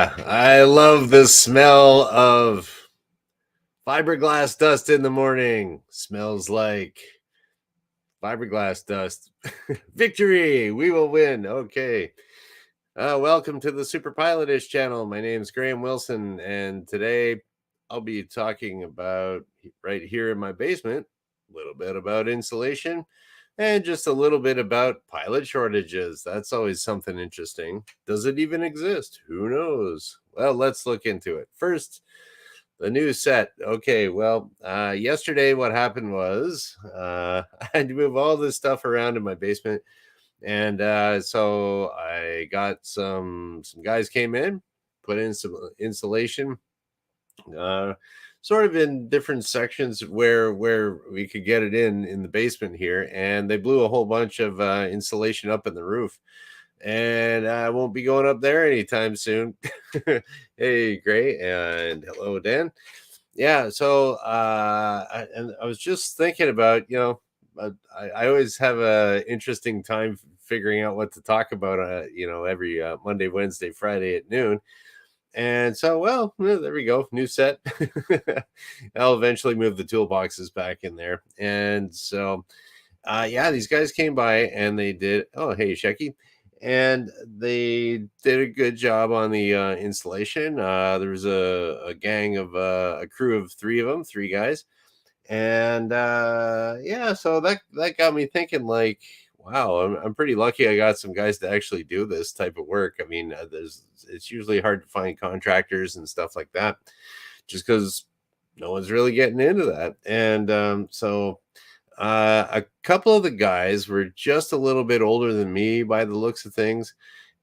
I love the smell of fiberglass dust in the morning. Smells like fiberglass dust. Victory! We will win. Okay. Welcome to the superpilotish channel. My name's Graham Wilson, and today I'll be talking about right here in my basement a little bit about insulation and just a little bit about pilot shortages. That's always something interesting. Does it even exist? Who knows? Well, let's look into it. First, the new set. Okay, well, yesterday what happened was I had to move all this stuff around in my basement, and so I got some guys came in, put in some insulation, uh, sort of in different sections where we could get it in the basement here, and they blew a whole bunch of insulation up in the roof, and I won't be going up there anytime soon. Hey, great, and hello, Dan. Yeah, so and I was just thinking about, I always have a interesting time figuring out what to talk about, every Monday, Wednesday, Friday at noon. And so, well, there we go, new set. I'll eventually move the toolboxes back in there. And so, yeah, these guys came by and they did. Oh, hey, Shecky. And they did a good job on the installation. There was a gang of a crew of three of them, three guys, and yeah, so that got me thinking. Like, wow, I'm pretty lucky. I got some guys to actually do this type of work. I mean, it's usually hard to find contractors and stuff like that, just because no one's really getting into that. And so a couple of the guys were just a little bit older than me by the looks of things.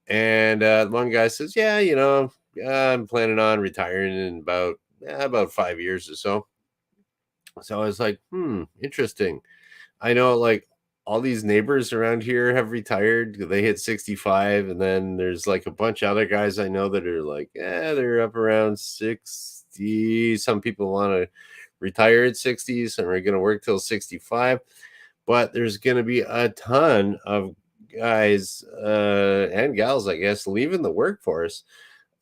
And one guy says, "Yeah, I'm planning on retiring in about 5 years or so." So I was like, interesting. I know, like, all these neighbors around here have retired. They hit 65, and then there's like a bunch of other guys I know that are like, they're up around 60. Some people want to retire at 60, some are going to work till 65. But there's going to be a ton of guys and gals, I guess, leaving the workforce.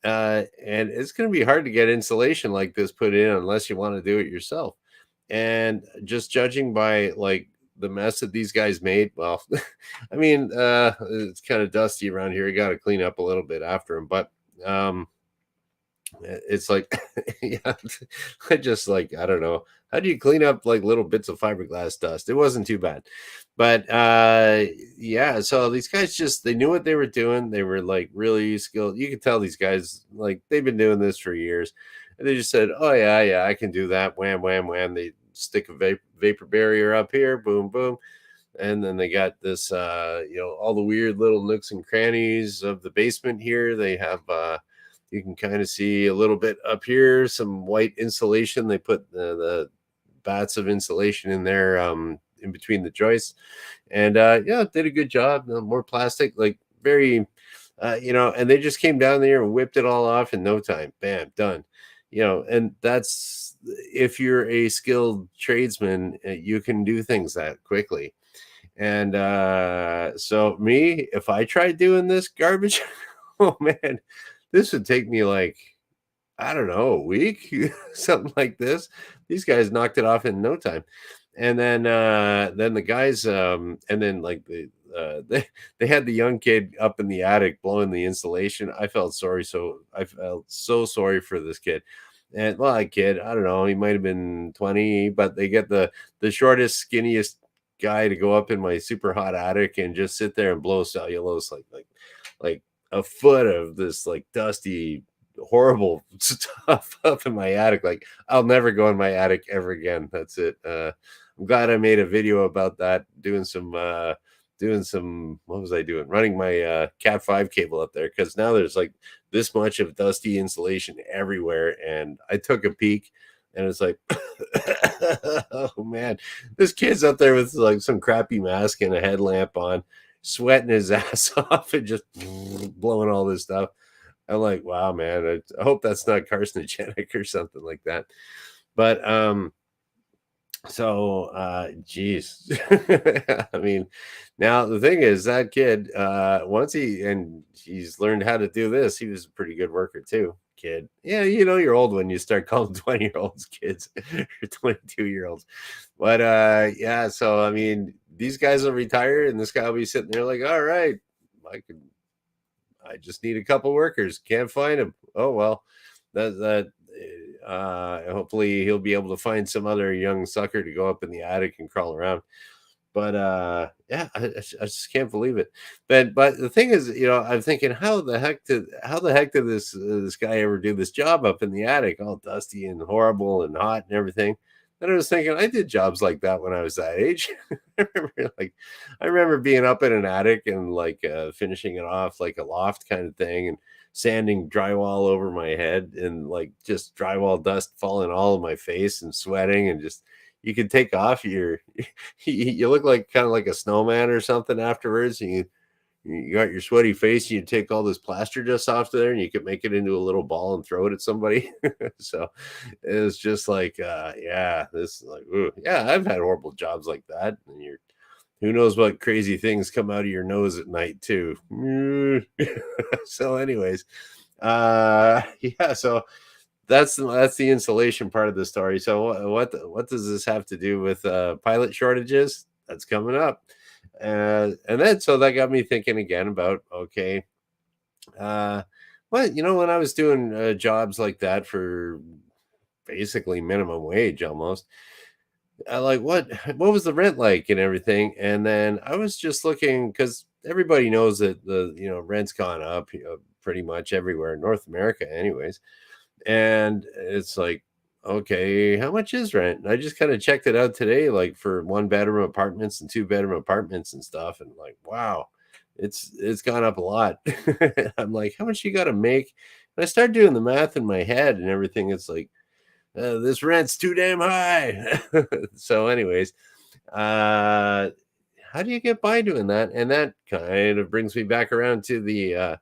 And it's going to be hard to get insulation like this put in unless you want to do it yourself. And just judging by like the mess that these guys made, well, I mean, it's kind of dusty around here. You got to clean up a little bit after them, but it's like, yeah, I just like, I don't know. How do you clean up like little bits of fiberglass dust? It wasn't too bad. But yeah, so these guys just they knew what they were doing. They were like really skilled. You could tell these guys like they've been doing this for years. And they just said, "Oh yeah, I can do that." Wham, wham, wham. They stick a vapor barrier up here, boom, boom. And then they got this all the weird little nooks and crannies of the basement here. They have you can kind of see a little bit up here, some white insulation. They put the bats of insulation in there in between the joists. And yeah, did a good job. More plastic, like very, and they just came down there and whipped it all off in no time. Bam, done. And that's if you're a skilled tradesman, you can do things that quickly. And so me, if I tried doing this garbage, oh man, this would take me like, I don't know, a week, something like this. These guys knocked it off in no time. And then the guys, and then like they had the young kid up in the attic blowing the insulation. I felt so sorry for this kid. And well, a kid, I don't know, he might have been 20, but they get the shortest, skinniest guy to go up in my super hot attic and just sit there and blow cellulose like a foot of this like dusty horrible stuff up in my attic. Like, I'll never go in my attic ever again. That's it. I'm glad I made a video about that, doing some what was I doing, running my cat 5 cable up there, because now there's like this much of dusty insulation everywhere. And I took a peek and it's like oh man, this kid's up there with like some crappy mask and a headlamp on, sweating his ass off and just blowing all this stuff. I'm like, wow, man, I hope that's not carcinogenic or something like that. But So, geez. I mean, now the thing is that kid, once he's learned how to do this, he was a pretty good worker too. Kid. Yeah, you're old when you start calling 20-year-olds kids or 22-year-olds. But yeah, so I mean, these guys will retire and this guy will be sitting there like, all right, I could I just need a couple workers. Can't find them. Oh well, that hopefully he'll be able to find some other young sucker to go up in the attic and crawl around. But yeah, I just can't believe it. But the thing is, I'm thinking, how the heck did this guy ever do this job up in the attic, all dusty and horrible and hot and everything? And I was thinking, I did jobs like that when I was that age. I remember being up in an attic and like finishing it off like a loft kind of thing, and sanding drywall over my head, and like just drywall dust falling all in my face, and sweating, and just you could take off your you look like kind of like a snowman or something afterwards. And you got your sweaty face, and you take all this plaster dust off there, and you could make it into a little ball and throw it at somebody. So it was just like, yeah, this is like, ooh, yeah, I've had horrible jobs like that. And who knows what crazy things come out of your nose at night too. So, anyways, yeah, so that's the insulation part of the story. So what does this have to do with pilot shortages? That's coming up. And then so that got me thinking again about, okay, uh well, when I was doing jobs like that for basically minimum wage almost, I like what was the rent like and everything. And then I was just looking, because everybody knows that the rent's gone up, pretty much everywhere in North America anyways. And it's like, okay, how much is rent? And I just kind of checked it out today, like for one bedroom apartments and two-bedroom apartments and stuff. And like, wow, it's gone up a lot. I'm like, how much you got to make? And I started doing the math in my head and everything. It's like, this rent's too damn high. So, anyways, uh, how do you get by doing that? And that kind of brings me back around to the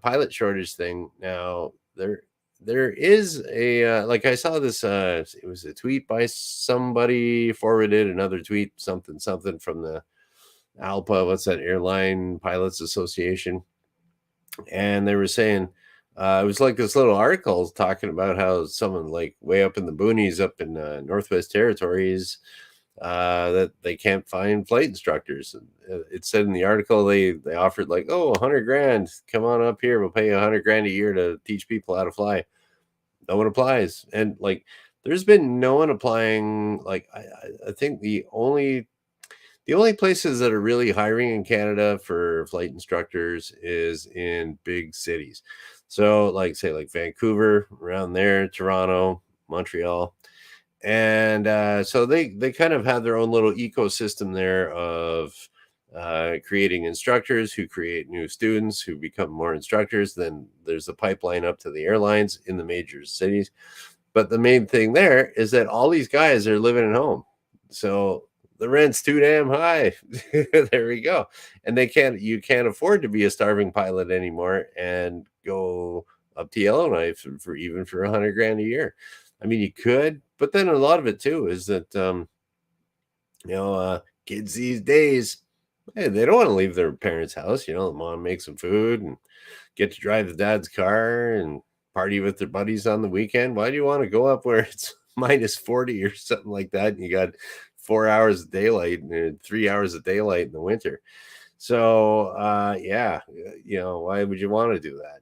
pilot shortage thing. Now there is a like I saw this, it was a tweet by somebody, forwarded another tweet, something something from the ALPA, what's that, Airline Pilots Association. And they were saying, it was like this little article talking about how someone like way up in the boonies up in Northwest Territories, that they can't find flight instructors. And it said in the article they offered like, oh, 100 grand, come on up here, we'll pay you 100 grand a year to teach people how to fly. No one applies, and like there's been no one applying. Like I think the only places that are really hiring in Canada for flight instructors is in big cities. So like say like Vancouver, around there, Toronto, Montreal. And so they kind of have their own little ecosystem there of creating instructors who create new students who become more instructors. Then there's a pipeline up to the airlines in the major cities. But the main thing there is that all these guys are living at home. So the rent's too damn high. There we go. And you can't afford to be a starving pilot anymore and go up to Yellowknife for 100 grand a year. I mean, you could, but then a lot of it too is that kids these days, hey, they don't want to leave their parents' house. The mom makes some food and get to drive the dad's car and party with their buddies on the weekend. Why do you want to go up where it's minus 40 or something like that? And you got 4 hours of daylight and 3 hours of daylight in the winter. So yeah, why would you want to do that?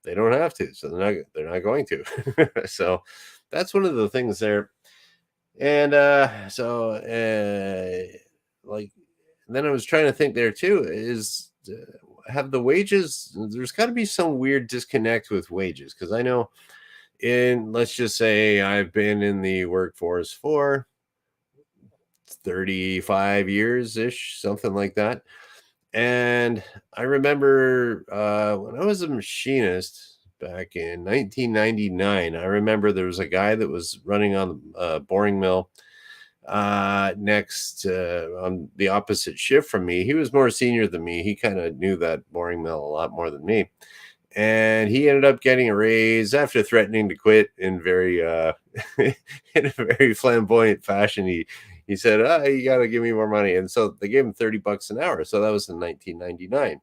They don't have to, so they're not going to. So that's one of the things there. And like then I was trying to think there too, is have the wages, there's got to be some weird disconnect with wages, because I know, in let's just say I've been in the workforce for 35 years ish, something like that. And I remember when I was a machinist back in 1999, I remember there was a guy that was running on the boring mill next on the opposite shift from me. He was more senior than me. He kind of knew that boring mill a lot more than me. and he ended up getting a raise after threatening to quit in very in a very flamboyant fashion. He said, "Oh, you got to give me more money," and so they gave him $30 an hour. So that was in 1999.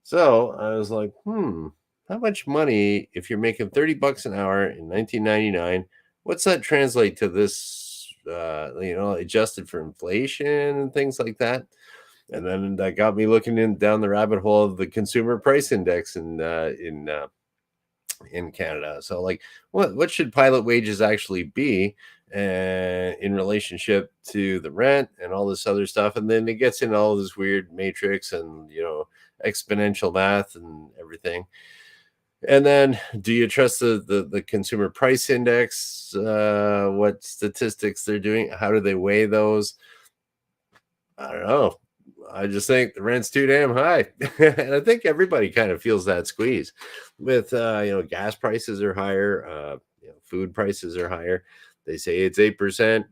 So I was like, how much money if you're making $30 an hour in 1999? What's that translate to this? Adjusted for inflation and things like that. And then that got me looking down the rabbit hole of the consumer price index in Canada. So, like, what should pilot wages actually be in relationship to the rent and all this other stuff? And then it gets into all this weird matrix and exponential math and everything. And then, do you trust the consumer price index? What statistics they're doing? How do they weigh those? I don't know. I just think the rent's too damn high, and I think everybody kind of feels that squeeze. With gas prices are higher, food prices are higher. They say it's 8%,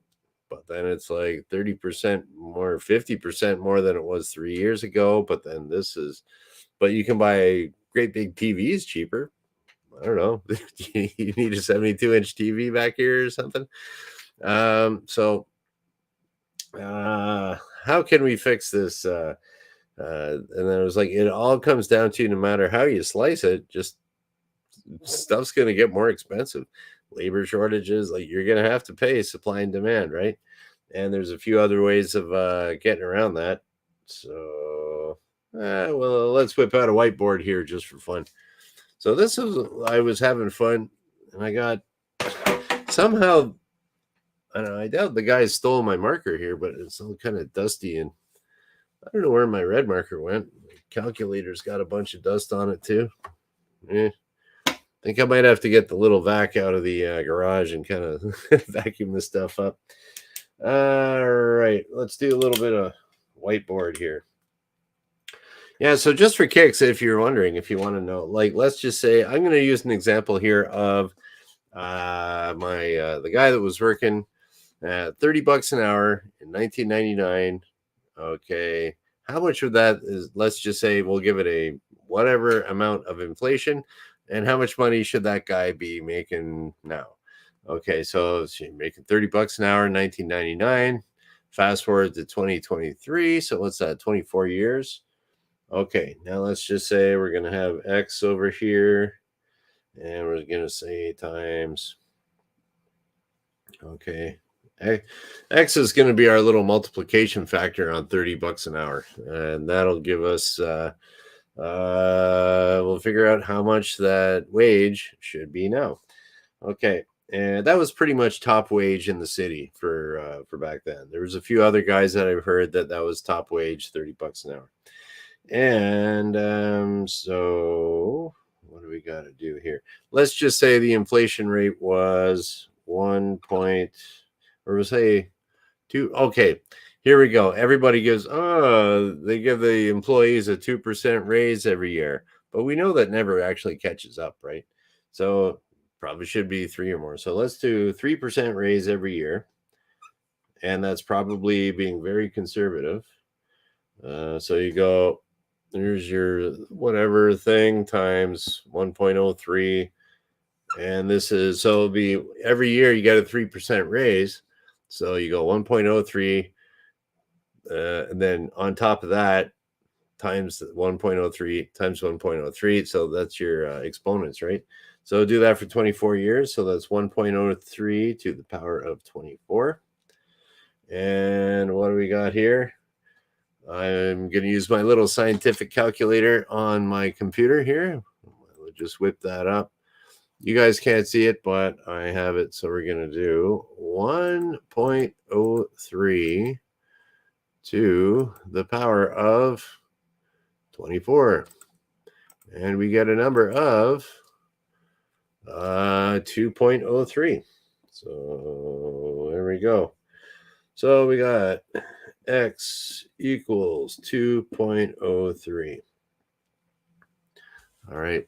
but then it's like 30% more, 50% more than it was 3 years ago. But then but you can buy great big TVs cheaper. I don't know. You need a 72-inch TV back here or something. So how can we fix this? And then it was like, it all comes down to, no matter how you slice it, just stuff's going to get more expensive. Labor shortages, like, you're going to have to pay supply and demand, right? And there's a few other ways of getting around that. So, well, let's whip out a whiteboard here just for fun. So I was having fun, and I got somehow, I don't know, I doubt the guy stole my marker here, but it's all kind of dusty, and I don't know where my red marker went. My calculator's got a bunch of dust on it too. I think I might have to get the little vac out of the garage and kind of vacuum this stuff up. All right, let's do a little bit of whiteboard here. Yeah, so just for kicks, if you're wondering, if you want to know, like, let's just say I'm going to use an example here of the guy that was working at $30 an hour in 1999. Okay, how much of that is, let's just say we'll give it a whatever amount of inflation, and how much money should that guy be making now? Okay, so you're making $30 an hour in 1999. Fast forward to 2023. So what's that? 24 years. Okay, now let's just say we're going to have X over here, and we're going to say times. Okay, X is going to be our little multiplication factor on $30 an hour, and that'll give us, we'll figure out how much that wage should be now. Okay, and that was pretty much top wage in the city for back then. There was a few other guys that I've heard that was top wage, $30 an hour. And so what do we got to do here? Let's just say the inflation rate was 1 point, or we'll say 2. Okay, here we go. Everybody they give the employees a 2% raise every year, but we know that never actually catches up, right? So probably should be 3 or more. So let's do 3% raise every year, and that's probably being very conservative. So you go, there's your whatever thing times 1.03, and this is, so it'll be every year you get a 3% raise. So you go 1.03, and then on top of that, times 1.03 times 1.03. So that's your exponents, right? So do that for 24 years. So that's 1.03 to the power of 24. And what do we got here? I'm going to use my little scientific calculator on my computer here. We'll just whip that up. You guys can't see it, but I have it. So we're going to do 1.03 to the power of 24. And we get a number of 2.03. So there we go. So we got X equals 2.03. All right.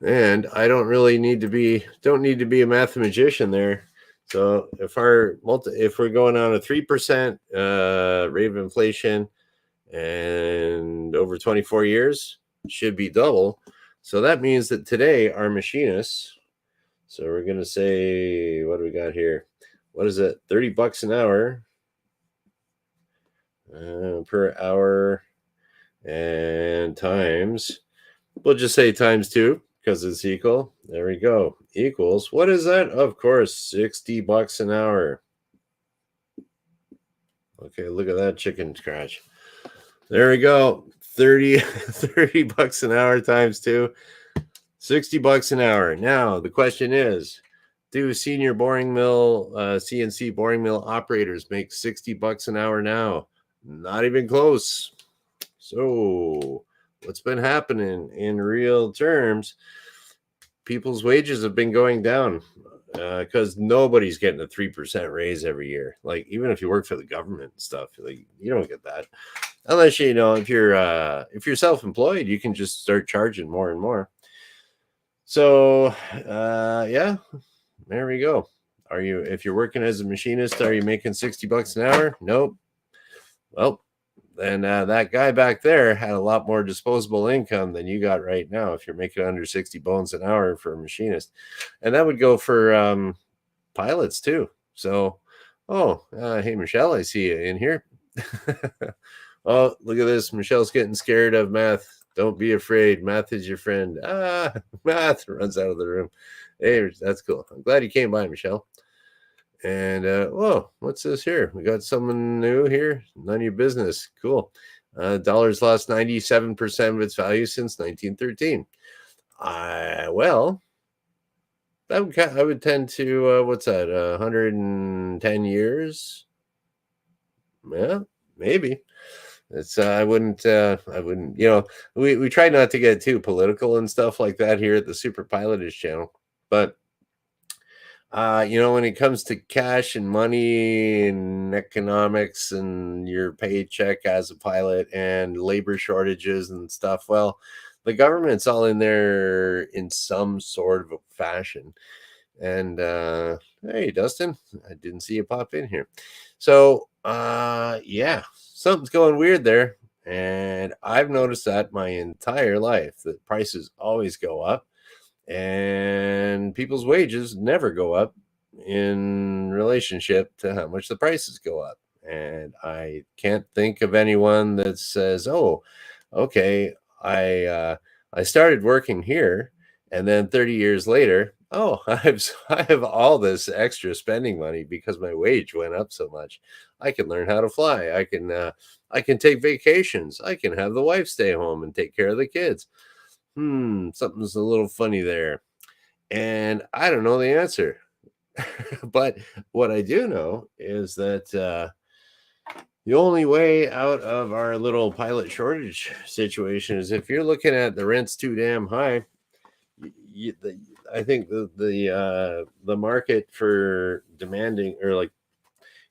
And I don't need to be a mathematician there. So if we're going on a 3% rate of inflation and over 24 years, it should be double. So that means that today our machinists, so we're going to say, what do we got here? What is it? $30 an hour per hour, and times, we'll just say times 2 because it's equal. There we go. Equals, what is that? Of course, $60 an hour. Okay, look at that chicken scratch. There we go. 30 bucks an hour times 2, $60 an hour. Now the question is, do senior boring mill CNC boring mill operators make $60 an hour now? Not even close. So what's been happening in real terms? People's wages have been going down because nobody's getting a 3% raise every year. Like, even if you work for the government and stuff, like, you don't get that unless if you're self-employed, you can just start charging more and more. So yeah, there we go. If you're working as a machinist, are you making $60 an hour? Nope. Well, then that guy back there had a lot more disposable income than you got right now if you're making under 60 bones an hour for a machinist. And that would go for pilots too. So, hey, Michelle, I see you in here. Oh, look at this. Michelle's getting scared of math. Don't be afraid. Math is your friend. Math runs out of the room. Hey, that's cool. I'm glad you came by, Michelle. And whoa, what's this here? We got someone new here. None of your business. Cool. Dollar's lost 97% of its value since 1913. Well, I would tend to what's that? 110 years. Yeah, maybe. It's I wouldn't. We try not to get too political and stuff like that here at the Super Pilotish channel, but when it comes to cash and money and economics and your paycheck as a pilot and labor shortages and stuff, well, the government's all in there in some sort of a fashion. And hey, Dustin, I didn't see you pop in here. So yeah, something's going weird there. And I've noticed that my entire life, that prices always go up and people's wages never go up in relationship to how much the prices go up. And I can't think of anyone that says, "Oh, okay, I started working here, and then 30 years later, oh, I have all this extra spending money because my wage went up so much. I can learn how to fly. I can take vacations. I can have the wife stay home and take care of the kids." Something's a little funny there. And I don't know the answer. But what I do know is that the only way out of our little pilot shortage situation is if you're looking at the rent's too damn high. I think the market for demanding, or like,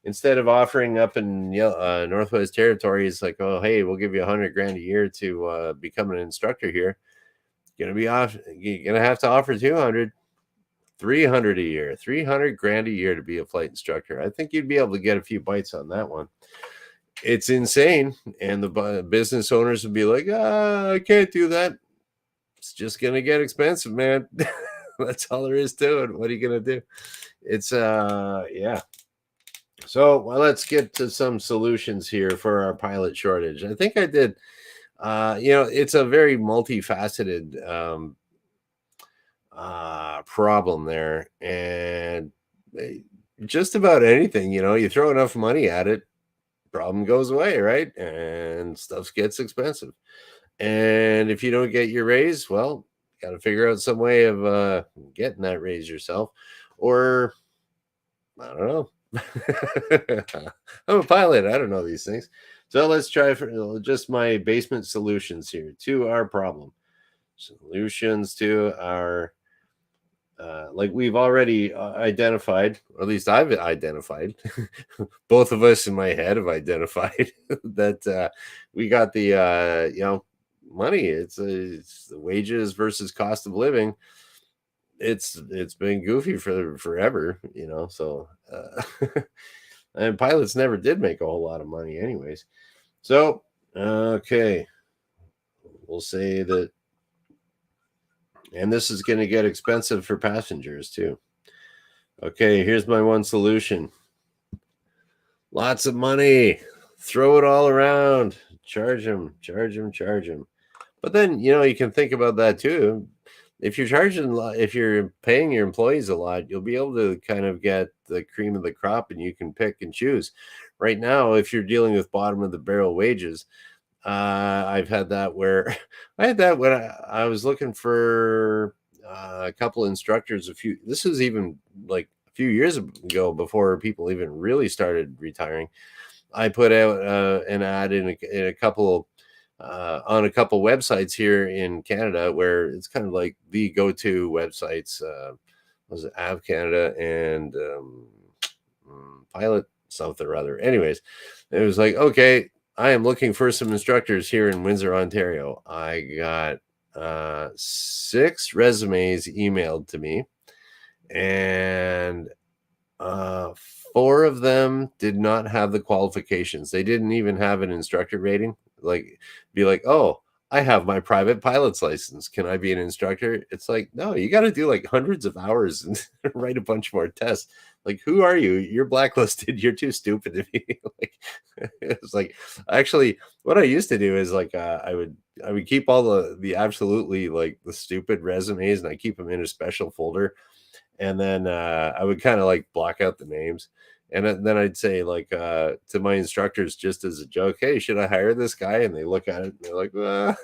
instead of offering up in Northwest Territories, like, oh, hey, we'll give you $100,000 a year to become an instructor here. You're gonna have to offer 200, 300 a year, 300 grand a year to be a flight instructor. I think you'd be able to get a few bites on that one. It's insane. And the business owners would be like, I can't do that. It's just gonna get expensive, man. That's all there is to it. What are you gonna do? It's yeah. So let's get to some solutions here for our pilot shortage. I think I did. It's a very multifaceted problem there, and just about anything, you throw enough money at it, problem goes away, right? And stuff gets expensive. And if you don't get your raise, well, got to figure out some way of getting that raise yourself, or I don't know. I'm a pilot. I don't know these things. So let's try for just my basement solutions here to our problem. Solutions to our like we've already identified, or at least I've identified, both of us in my head have identified that we got the money. It's the wages versus cost of living. It's been goofy for forever, So and pilots never did make a whole lot of money, anyways. So okay, we'll say that And this is going to get expensive for passengers too. Okay, here's my one solution. Lots of money. Throw it all around. Charge them, charge them, charge them. But then, you can think about that too. If you're paying your employees a lot, you'll be able to kind of get the cream of the crop and you can pick and choose. Right now, if you're dealing with bottom of the barrel wages, I've had that where I had that when I was looking for a couple instructors. This was even like a few years ago before people even really started retiring. I put out an ad in a couple on a couple websites here in Canada where it's kind of like the go-to websites. Was it Av Canada and Pilot something or other. Anyways, it was like, okay, I am looking for some instructors here in Windsor, Ontario. I got 6 resumes emailed to me, and 4 of them did not have the qualifications. They didn't even have an instructor rating. Like, be like, oh, I have my private pilot's license. Can I be an instructor? It's like, no, you got to do like hundreds of hours and write a bunch more tests. Like, who are you? You're blacklisted. You're too stupid to be like. It's like, actually, what I used to do is like, I would keep all the absolutely like the stupid resumes, and I keep them in a special folder, and then I would kind of like block out the names, and then I'd say like to my instructors just as a joke, "Hey, should I hire this guy?" And they look at it and they're like, like,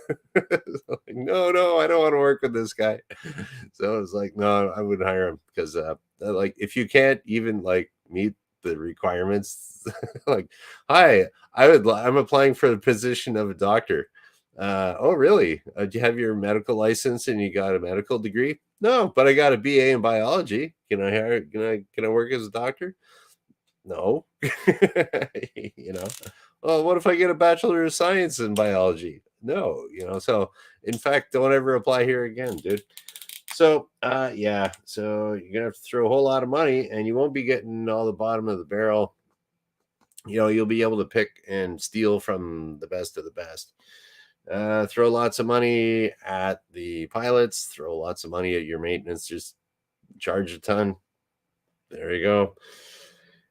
"No, I don't want to work with this guy." So I was like, "No, I wouldn't hire him because like if you can't even like meet the requirements, like, hi, I'm applying for the position of a doctor." Oh, really? Do you have your medical license and you got a medical degree? No, but I got a BA in biology. Can I hire? Can I work as a doctor? No. you know. Well, what if I get a bachelor of science in biology? No. So in fact, don't ever apply here again, dude. So yeah. So you're gonna have to throw a whole lot of money, and you won't be getting all the bottom of the barrel. You'll be able to pick and steal from the best of the best. Throw lots of money at the pilots, throw lots of money at your maintenance, just charge a ton. There you go.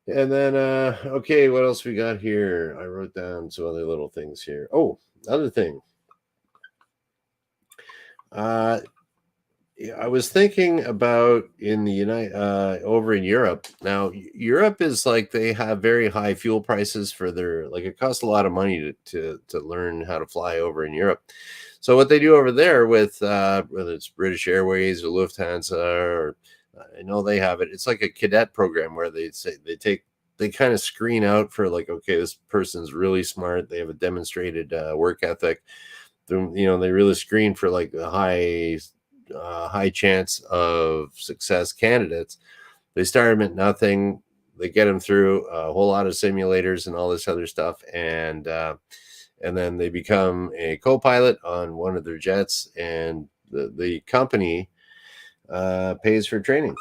And then okay, what else we got here? I wrote down some other little things here. Oh, other thing. Uh yeah, I was thinking about in the over in Europe. Now, Europe is like they have very high fuel prices for their like it costs a lot of money to learn how to fly over in Europe. So what they do over there with whether it's British Airways or Lufthansa or I know they have it. It's like a cadet program where they kind of screen out for like, okay, this person's really smart. They have a demonstrated work ethic. They really screen for like the high chance of success candidates. They start them at nothing. They get them through a whole lot of simulators and all this other stuff, and then they become a co-pilot on one of their jets, and the company pays for training.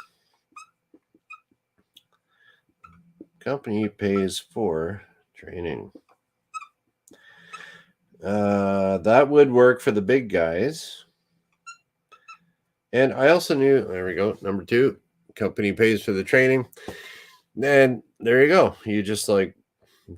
Company pays for training. That would work for the big guys. And I also knew, there we go, number 2, company pays for the training. And there you go. You just like,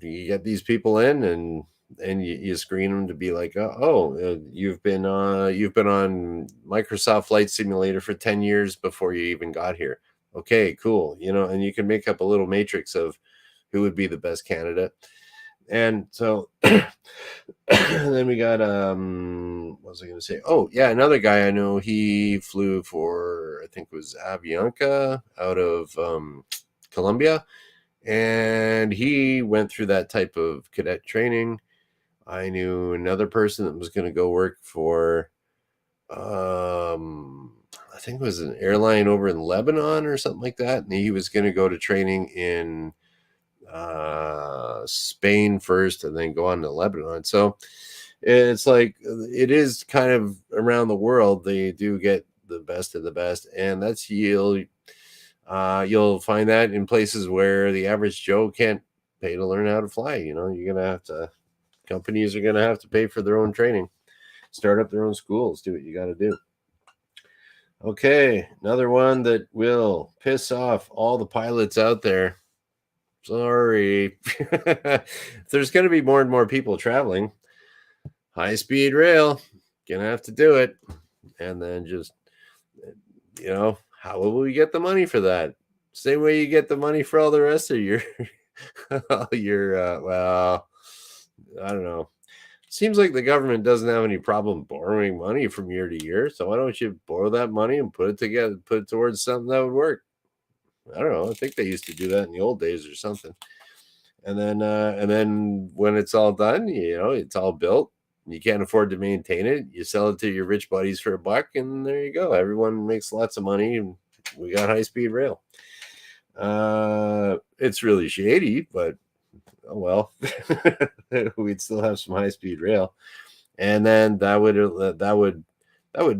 you get these people in and you screen them to be like, you've been on Microsoft Flight Simulator for 10 years before you even got here. Okay, cool. And you can make up a little matrix of who would be the best candidate. And so then we got what was I going to say? Oh, yeah, another guy I know, he flew for I think it was Avianca out of Colombia, and he went through that type of cadet training. I knew another person that was going to go work for I think it was an airline over in Lebanon or something like that, and he was going to go to training in Spain first and then go on to Lebanon. So it's like it is kind of around the world. They do get the best of the best, and that's you'll find that in places where the average Joe can't pay to learn how to fly. You're gonna have to. Companies are gonna have to pay for their own training, start up their own schools, do what you got to do. Okay, another one that will piss off all the pilots out there. Sorry. There's going to be more and more people traveling. High speed rail, gonna have to do it. And then just, how will we get the money for that? Same way you get the money for all the rest of your, well, I don't know. Seems like the government doesn't have any problem borrowing money from year to year. So why don't you borrow that money and put it towards something that would work? I don't know. I think they used to do that in the old days or something. And then when it's all done, it's all built. You can't afford to maintain it. You sell it to your rich buddies for $1, and there you go. Everyone makes lots of money, and we got high speed rail. It's really shady, but oh well. We'd still have some high speed rail, and then that would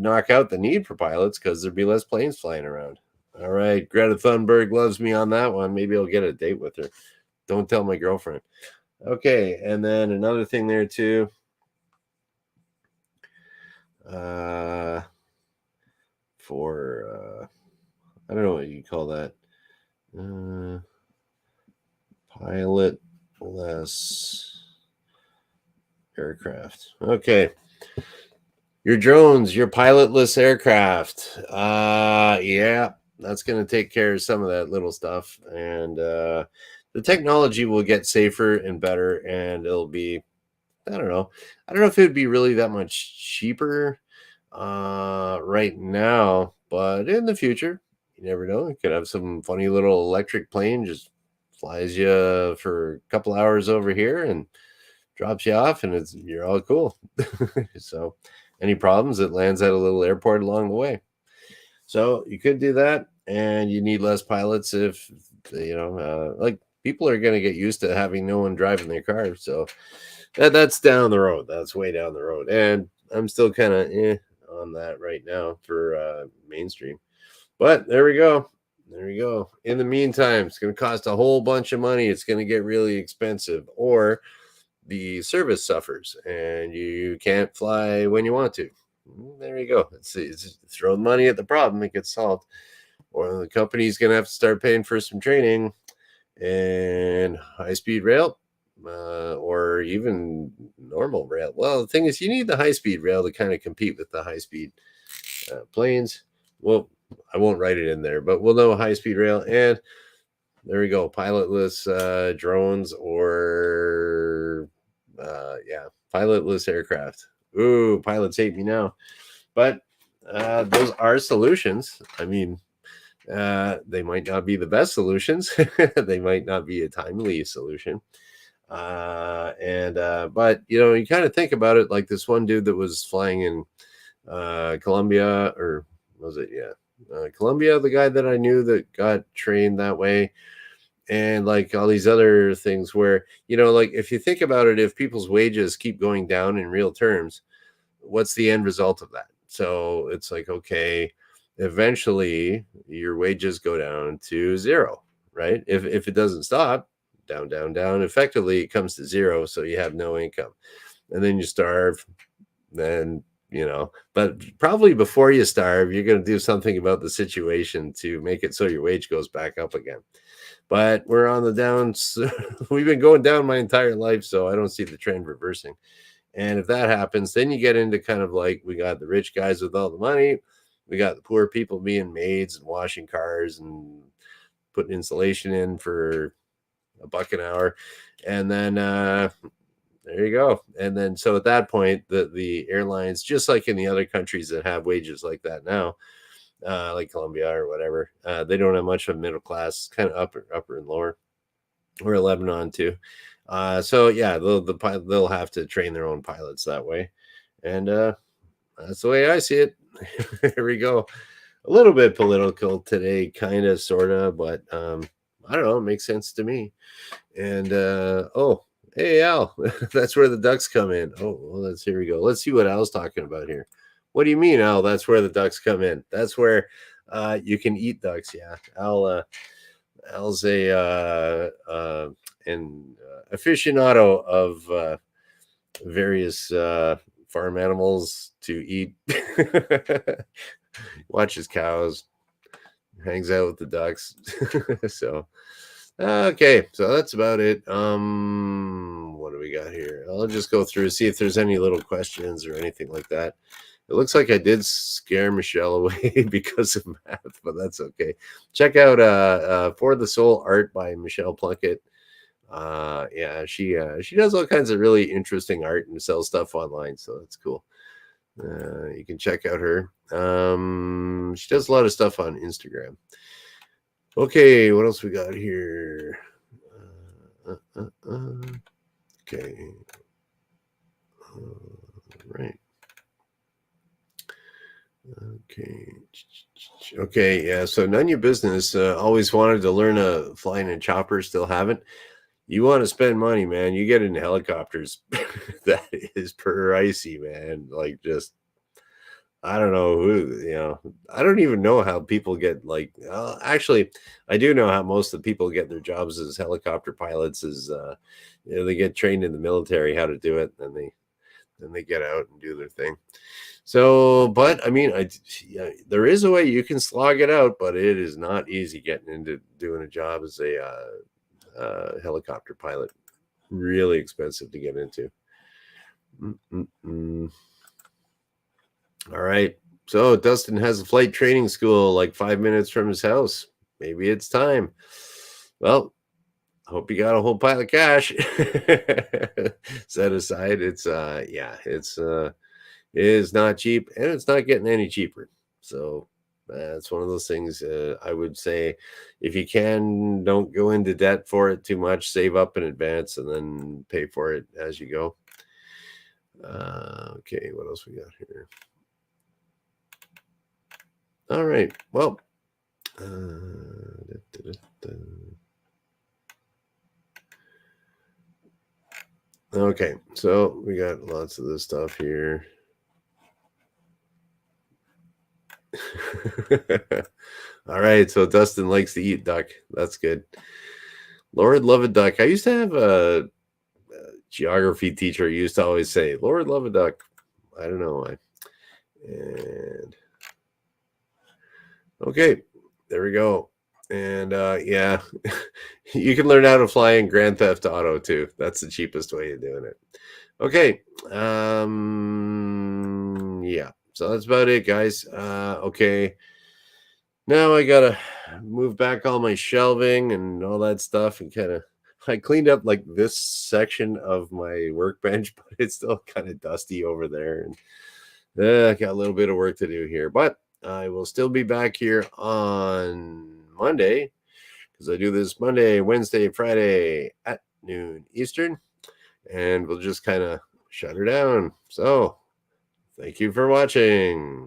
knock out the need for pilots because there'd be less planes flying around. All right, Greta Thunberg loves me on that one. Maybe I'll get a date with her. Don't tell my girlfriend. Okay, and then another thing there too. For I don't know what you call that. Pilotless aircraft. Okay. Your drones, your pilotless aircraft. Yeah, that's going to take care of some of that little stuff. And the technology will get safer and better, and it'll be, I don't know. I don't know if it would be really that much cheaper right now, but in the future, you never know. You could have some funny little electric plane just flies you for a couple hours over here and drops you off, and you're all cool. So, any problems, it lands at a little airport along the way. So you could do that, and you need less pilots if like people are going to get used to having no one driving their car. So that's down the road. That's way down the road, and I'm still kind of on that right now for mainstream. But there we go. There we go. In the meantime, it's going to cost a whole bunch of money. It's going to get really expensive, or the service suffers and you can't fly when you want to. There you go. It's throw money at the problem, it gets solved. Or the company's going to have to start paying for some training and high speed rail, or even normal rail. Well, the thing is, you need the high speed rail to kind of compete with the high speed planes. Well, I won't write it in there, but we'll know high speed rail. And there we go. Pilotless drones, or pilotless aircraft. Ooh, pilots hate me now. But those are solutions. I mean, they might not be the best solutions. They might not be a timely solution. But you kind of think about it like this one dude that was flying in Colombia, or was it? Yeah. Colombia, the guy that I knew that got trained that way, and like all these other things where, like if you think about it, if people's wages keep going down in real terms, what's the end result of that? So it's like, okay, eventually your wages go down to zero, right? If it doesn't stop, down, down, down, effectively it comes to zero. So you have no income, and then you starve. Then but probably before you starve, you're going to do something about the situation to make it so your wage goes back up again. But we're on the downs. We've been going down my entire life, so I don't see the trend reversing. And if that happens, then you get into kind of like, we got the rich guys with all the money, we got the poor people being maids and washing cars and putting insulation in for $1 an hour, and then there you go. And then so at that point, the airlines, just like in the other countries that have wages like that now, like Colombia or whatever, they don't have much of a middle class, kind of upper and lower, or Lebanon too. So yeah, they'll have to train their own pilots that way, and that's the way I see it. Here we go. A little bit political today, kind of, sort of, but I don't know. It makes sense to me. And oh, hey Al, that's where the ducks come in. Oh, well, here we go. Let's see what Al's talking about here. What do you mean, Al? That's where the ducks come in. That's where you can eat ducks. Yeah, Al's an aficionado of various farm animals to eat. Watches cows, hangs out with the ducks. So okay, so that's about it. What do we got here? I'll just go through, see if there's any little questions or anything like that. It looks like I did scare Michelle away because of math, but that's okay. Check out For the Soul art by Michelle Plunkett. Yeah, she does all kinds of really interesting art and sells stuff online, so that's cool. You can check out her. She does a lot of stuff on Instagram. Okay, what else we got here? Okay. Right. Okay, yeah. So none of your business. Always wanted to learn a flying a chopper, still haven't. You want to spend money, man? You get into helicopters. That is pricey, man. Like just I don't know who. I don't even know how people get like. Actually, I do know how most of the people get their jobs as helicopter pilots. They get trained in the military how to do it, and they get out and do their thing. So, but I mean, there is a way you can slog it out, but it is not easy getting into doing a job as a helicopter pilot. Really expensive to get into. All right. So Dustin has a flight training school like 5 minutes from his house. Maybe it's time. Well, hope you got a whole pile of cash set aside. It is not cheap, and it's not getting any cheaper. So it's one of those things. I would say, if you can, don't go into debt for it too much. Save up in advance and then pay for it as you go. Okay, what else we got here? All right. Well, okay, so we got lots of this stuff here. All right, so Dustin likes to eat duck. That's good. Lord love a duck. I used to have a geography teacher who used to always say, Lord love a duck. I don't know why. And okay, there we go. And yeah, you can learn how to fly in Grand Theft Auto too. That's the cheapest way of doing it. Okay. Yeah. So that's about it, guys. Okay. Now I gotta move back all my shelving and all that stuff, and I cleaned up like this section of my workbench, but it's still kind of dusty over there, and I got a little bit of work to do here. But I will still be back here on Monday, because I do this Monday, Wednesday, Friday at noon Eastern, and we'll just kind of shut her down. So thank you for watching.